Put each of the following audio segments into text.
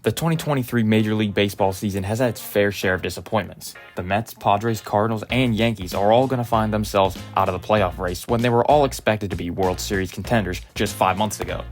The 2023 Major League Baseball season has had its fair share of disappointments. The Mets, Padres, Cardinals, and Yankees are all going to find themselves out of the playoff race when they were all expected to be World Series contenders just 5 months ago.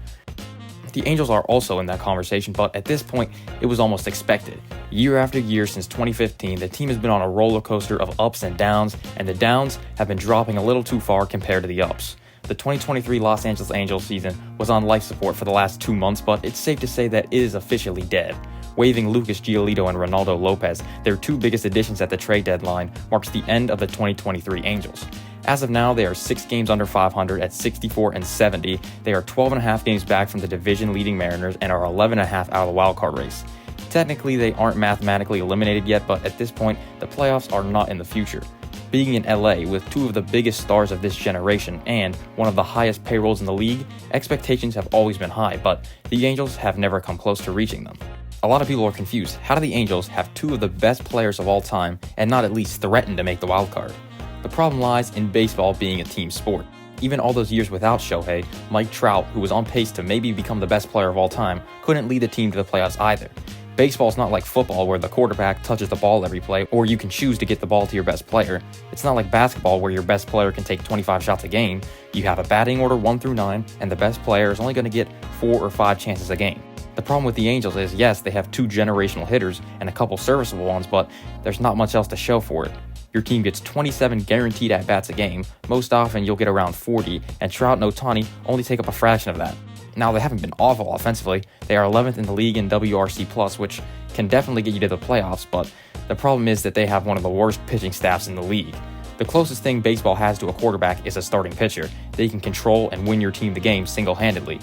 The Angels are also in that conversation, but at this point, it was almost expected. Year after year since 2015, the team has been on a roller coaster of ups and downs, and the downs have been dropping a little too far compared to the ups. The 2023 Los Angeles Angels season was on life support for the last 2 months, but it's safe to say that it is officially dead. Waiving Lucas Giolito and Ronaldo Lopez, their two biggest additions at the trade deadline, marks the end of the 2023 Angels. As of now, they are 6 games under 500 at 64-70. They are 12.5 games back from the division-leading Mariners and are 11.5 out of the wildcard race. Technically, they aren't mathematically eliminated yet, but at this point, the playoffs are not in the future. Being in LA with two of the biggest stars of this generation and one of the highest payrolls in the league, expectations have always been high, but the Angels have never come close to reaching them. A lot of people are confused. How do the Angels have two of the best players of all time and not at least threaten to make the wild card? The problem lies in baseball being a team sport. Even all those years without Shohei, Mike Trout, who was on pace to maybe become the best player of all time, couldn't lead the team to the playoffs either. Baseball's not like football where the quarterback touches the ball every play, or you can choose to get the ball to your best player. It's not like basketball where your best player can take 25 shots a game. You have a batting order 1 through 9, and the best player is only going to get 4 or 5 chances a game. The problem with the Angels is, yes, they have 2 generational hitters and a couple serviceable ones, but there's not much else to show for it. Your team gets 27 guaranteed at-bats a game. Most often, you'll get around 40, and Trout and Ohtani only take up a fraction of that. Now, they haven't been awful offensively. They are 11th in the league in WRC+, which can definitely get you to the playoffs, but the problem is that they have one of the worst pitching staffs in the league. The closest thing baseball has to a quarterback is a starting pitcher. They can control and win your team the game single-handedly.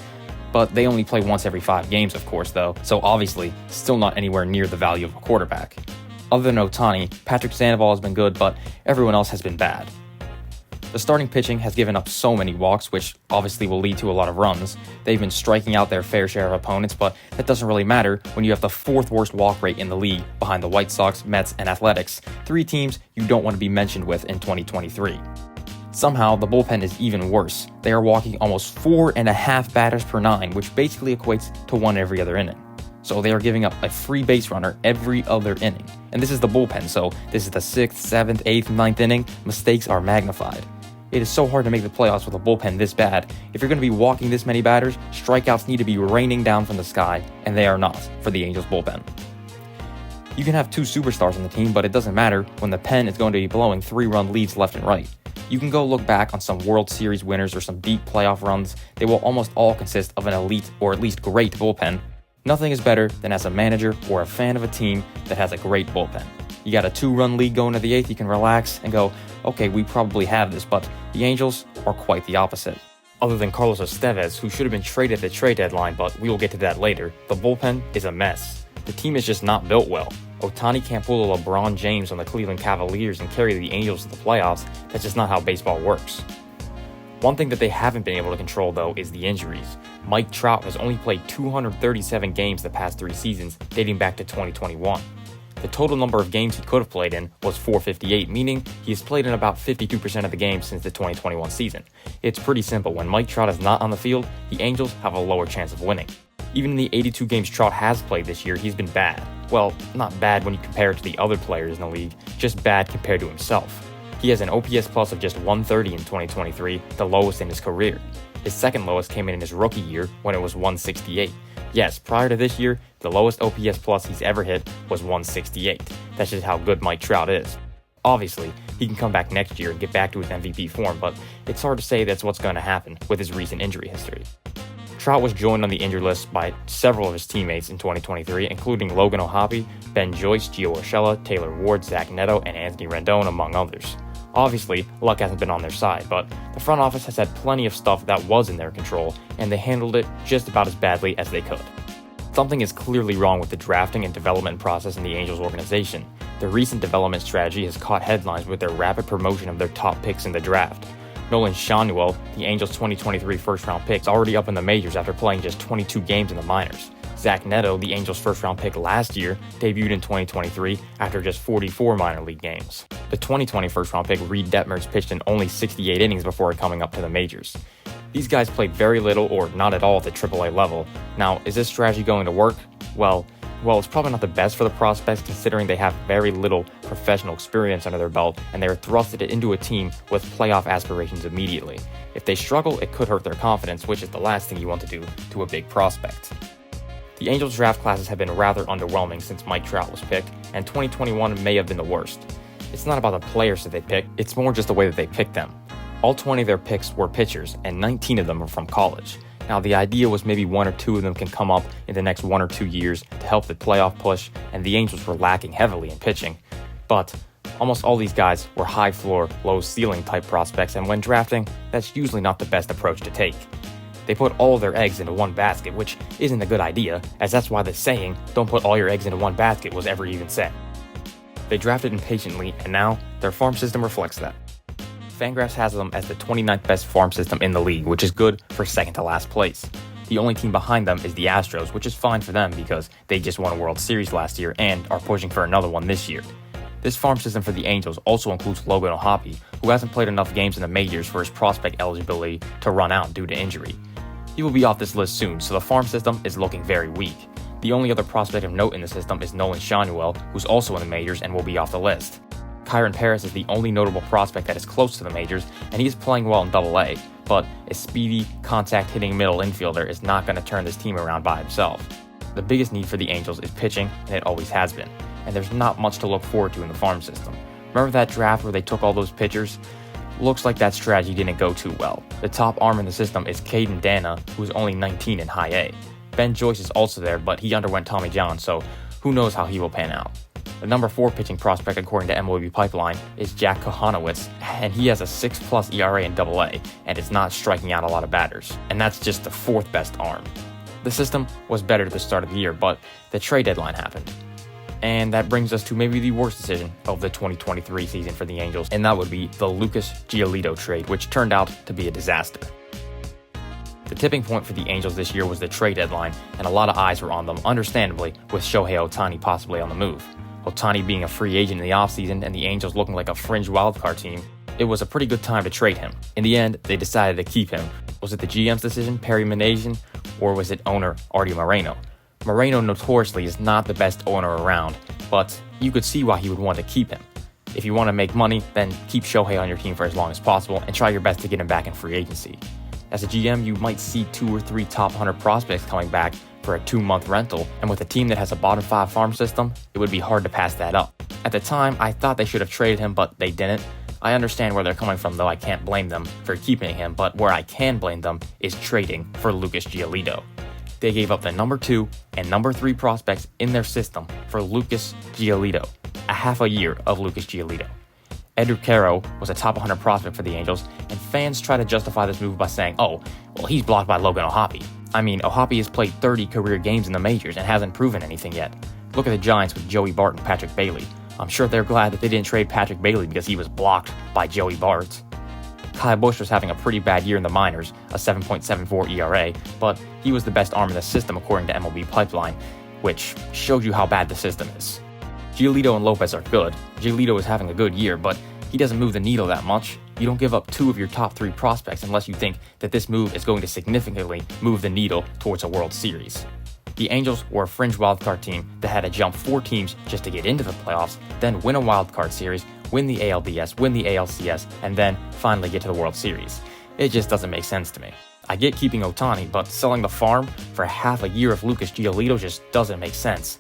But they only play once every 5 games, of course, though, so obviously, still not anywhere near the value of a quarterback. Other than Ohtani, Patrick Sandoval has been good, but everyone else has been bad. The starting pitching has given up so many walks, which obviously will lead to a lot of runs. They've been striking out their fair share of opponents, but that doesn't really matter when you have the 4th worst walk rate in the league behind the White Sox, Mets, and Athletics, 3 teams you don't want to be mentioned with in 2023. Somehow, the bullpen is even worse. They are walking almost 4.5 batters per 9, which basically equates to 1 every other inning. So they are giving up a free base runner every other inning. And this is the bullpen, so this is the 6th, 7th, 8th, 9th inning. Mistakes are magnified. It is so hard to make the playoffs with a bullpen this bad. If you're going to be walking this many batters, strikeouts need to be raining down from the sky, and they are not for the Angels bullpen. You can have 2 superstars on the team, but it doesn't matter when the pen is going to be blowing 3-run leads left and right. You can go look back on some World Series winners or some deep playoff runs. They will almost all consist of an elite or at least great bullpen. Nothing is better than as a manager or a fan of a team that has a great bullpen. You got a 2-run lead going to the 8th, you can relax and go, okay, we probably have this, but the Angels are quite the opposite. Other than Carlos Estevez, who should have been traded at the trade deadline, but we will get to that later, the bullpen is a mess. The team is just not built well. Ohtani can't pull a LeBron James on the Cleveland Cavaliers and carry the Angels to the playoffs. That's just not how baseball works. One thing that they haven't been able to control, though, is the injuries. Mike Trout has only played 237 games the past 3 seasons, dating back to 2021. The total number of games he could have played in was 458, meaning he has played in about 52% of the games since the 2021 season. It's pretty simple. When Mike Trout is not on the field, the Angels have a lower chance of winning. Even in the 82 games Trout has played this year, he's been bad. Well, not bad when you compare it to the other players in the league, just bad compared to himself. He has an OPS plus of just 130 in 2023, the lowest in his career. His second lowest came in his rookie year when it was 168. Yes, prior to this year, the lowest OPS plus he's ever hit was 168. That's just how good Mike Trout is. Obviously, he can come back next year and get back to his MVP form, but it's hard to say that's what's going to happen with his recent injury history. Trout was joined on the injured list by several of his teammates in 2023, including Logan O'Hoppe, Ben Joyce, Gio Urshela, Taylor Ward, Zach Neto, and Anthony Rendon, among others. Obviously, luck hasn't been on their side, but the front office has had plenty of stuff that was in their control, and they handled it just about as badly as they could. Something is clearly wrong with the drafting and development process in the Angels organization. Their recent development strategy has caught headlines with their rapid promotion of their top picks in the draft. Nolan Schanuel, the Angels' 2023 first-round pick, is already up in the majors after playing just 22 games in the minors. Zach Neto, the Angels' first-round pick last year, debuted in 2023 after just 44 minor league games. The 2020 first-round pick, Reed Detmers, pitched in only 68 innings before coming up to the majors. These guys played very little or not at all at the AAA level. Now, is this strategy going to work? Well, Well, it's probably not the best for the prospects considering they have very little professional experience under their belt and they are thrusted into a team with playoff aspirations immediately. If they struggle, it could hurt their confidence, which is the last thing you want to do to a big prospect. The Angels draft classes have been rather underwhelming since Mike Trout was picked, and 2021 may have been the worst. It's not about the players that they picked, it's more just the way that they picked them. All 20 of their picks were pitchers, and 19 of them are from college. Now, the idea was maybe 1 or 2 of them can come up in the next 1 or 2 years to help the playoff push, and the Angels were lacking heavily in pitching. But almost all these guys were high floor, low ceiling type prospects, and when drafting, that's usually not the best approach to take. They put all their eggs into one basket, which isn't a good idea, as that's why the saying, "don't put all your eggs into one basket," was ever even said. They drafted impatiently, and now their farm system reflects that. Fangraphs has them as the 29th best farm system in the league, which is good for second to last place. The only team behind them is the Astros, which is fine for them because they just won a World Series last year and are pushing for another one this year. This farm system for the Angels also includes Logan Ohtani, who hasn't played enough games in the majors for his prospect eligibility to run out due to injury. He will be off this list soon, so the farm system is looking very weak. The only other prospect of note in the system is Nolan Schanuel, who's also in the majors and will be off the list. Kyron Paris is the only notable prospect that is close to the majors, and he is playing well in Double-A, but a speedy, contact-hitting middle infielder is not going to turn this team around by himself. The biggest need for the Angels is pitching, and it always has been, and there's not much to look forward to in the farm system. Remember that draft where they took all those pitchers? Looks like that strategy didn't go too well. The top arm in the system is Caden Dana, who's only 19 in High A. Ben Joyce is also there, but he underwent Tommy John, so who knows how he will pan out. The number 4 pitching prospect according to MLB Pipeline is Jack Kohanowitz, and he has a 6+ ERA in Double-A, and is not striking out a lot of batters. And that's just the 4th best arm. The system was better at the start of the year, but the trade deadline happened. And that brings us to maybe the worst decision of the 2023 season for the Angels, and that would be the Lucas Giolito trade, which turned out to be a disaster. The tipping point for the Angels this year was the trade deadline, and a lot of eyes were on them, understandably, with Shohei Ohtani possibly on the move. Ohtani being a free agent in the offseason and the Angels looking like a fringe wildcard team, it was a pretty good time to trade him. In the end, they decided to keep him. Was it the GM's decision, Perry Minasian, or was it owner Artie Moreno? Moreno notoriously is not the best owner around, but you could see why he would want to keep him. If you want to make money, then keep Shohei on your team for as long as possible and try your best to get him back in free agency. As a GM, you might see 2 or 3 top 100 prospects coming back for a 2-month rental, and with a team that has a bottom 5 farm system, it would be hard to pass that up. At the time, I thought they should have traded him, but they didn't. I understand where they're coming from, though I can't blame them for keeping him, but where I can blame them is trading for Lucas Giolito. They gave up the number 2 and number 3 prospects in their system for Lucas Giolito, a half a year of Lucas Giolito. Edgar Caro was a top 100 prospect for the Angels, and fans try to justify this move by saying, oh, well, he's blocked by Logan Ohtani. I mean, Ohtani has played 30 career games in the majors and hasn't proven anything yet. Look at the Giants with Joey Bart and Patrick Bailey. I'm sure they're glad that they didn't trade Patrick Bailey because he was blocked by Joey Bart. Kyle Busch was having a pretty bad year in the minors, a 7.74 ERA, but he was the best arm in the system according to MLB Pipeline, which shows you how bad the system is. Giolito and Lopez are good. Giolito is having a good year, but he doesn't move the needle that much. You don't give up 2 of your top 3 prospects unless you think that this move is going to significantly move the needle towards a World Series. The Angels were a fringe wildcard team that had to jump 4 teams just to get into the playoffs, then win a wildcard series, win the ALDS, win the ALCS, and then finally get to the World Series. It just doesn't make sense to me. I get keeping Ohtani, but selling the farm for half a year of Lucas Giolito just doesn't make sense.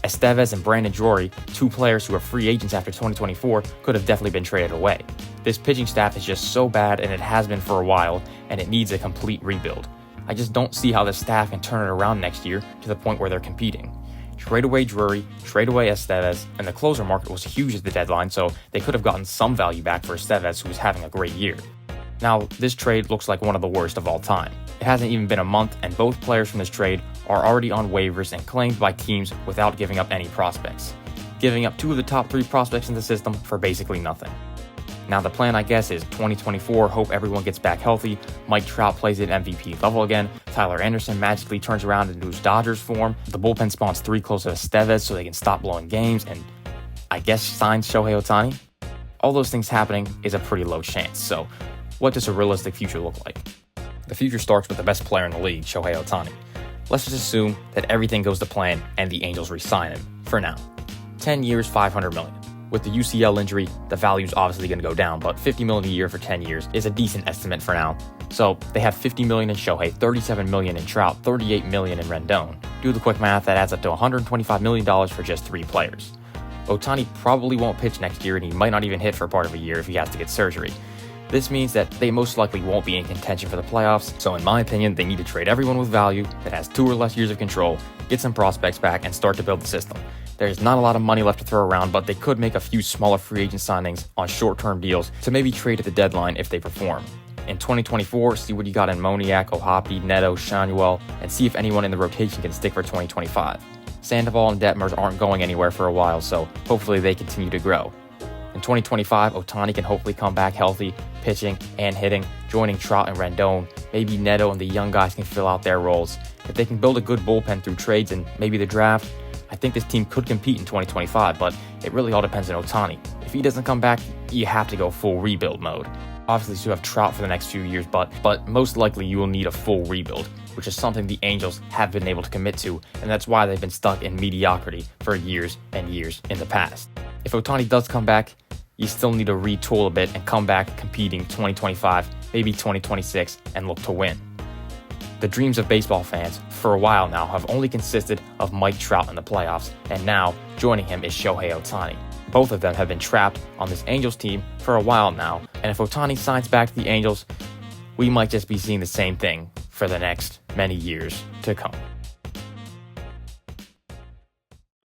Estevez and Brandon Drury, 2 players who are free agents after 2024, could have definitely been traded away. This pitching staff is just so bad, and it has been for a while, and it needs a complete rebuild. I just don't see how the staff can turn it around next year to the point where they're competing. Trade away Drury, trade away Estevez, and the closer market was huge at the deadline, so they could have gotten some value back for Estevez, who was having a great year. Now, this trade looks like one of the worst of all time. It hasn't even been a month, and both players from this trade are already on waivers and claimed by teams without giving up any prospects. Giving up 2 of the top 3 prospects in the system for basically nothing. Now, the plan, I guess, is 2024, hope everyone gets back healthy, Mike Trout plays at MVP level again, Tyler Anderson magically turns around into his Dodgers form, the bullpen spawns 3 close to Estevez so they can stop blowing games, and I guess signs Shohei Ohtani? All those things happening is a pretty low chance, so what does a realistic future look like? The future starts with the best player in the league, Shohei Ohtani. let's just assume that everything goes to plan and the Angels re-sign him, for now. 10 years, $500 million. With the UCL injury, the value's obviously going to go down, but $50 million a year for 10 years is a decent estimate for now. So they have $50 million in Shohei, $37 million in Trout, $38 million in Rendon. Do the quick math, that adds up to $125 million for just 3 players. Ohtani probably won't pitch next year, and he might not even hit for part of a year if he has to get surgery. This means that they most likely won't be in contention for the playoffs, so in my opinion, they need to trade everyone with value that has 2 or less years of control, get some prospects back, and start to build the system. There's not a lot of money left to throw around, but they could make a few smaller free agent signings on short-term deals to maybe trade at the deadline if they perform. In 2024, see what you got in Moniak, Ohtani, Neto, Shanuel, and see if anyone in the rotation can stick for 2025. Sandoval and Detmers aren't going anywhere for a while, so hopefully they continue to grow. In 2025, Ohtani can hopefully come back healthy, pitching and hitting, joining Trout and Rendon. Maybe Neto and the young guys can fill out their roles. If they can build a good bullpen through trades and maybe the draft, I think this team could compete in 2025, but it really all depends on Ohtani. If he doesn't come back, you have to go full rebuild mode. Obviously, you have Trout for the next few years, but most likely you will need a full rebuild, which is something the Angels have been able to commit to, and that's why they've been stuck in mediocrity for years and years in the past. If Ohtani does come back, you still need to retool a bit and come back competing 2025, maybe 2026, and look to win. The dreams of baseball fans, for a while now, have only consisted of Mike Trout in the playoffs, and now joining him is Shohei Ohtani. Both of them have been trapped on this Angels team for a while now, and if Ohtani signs back to the Angels, we might just be seeing the same thing for the next many years to come.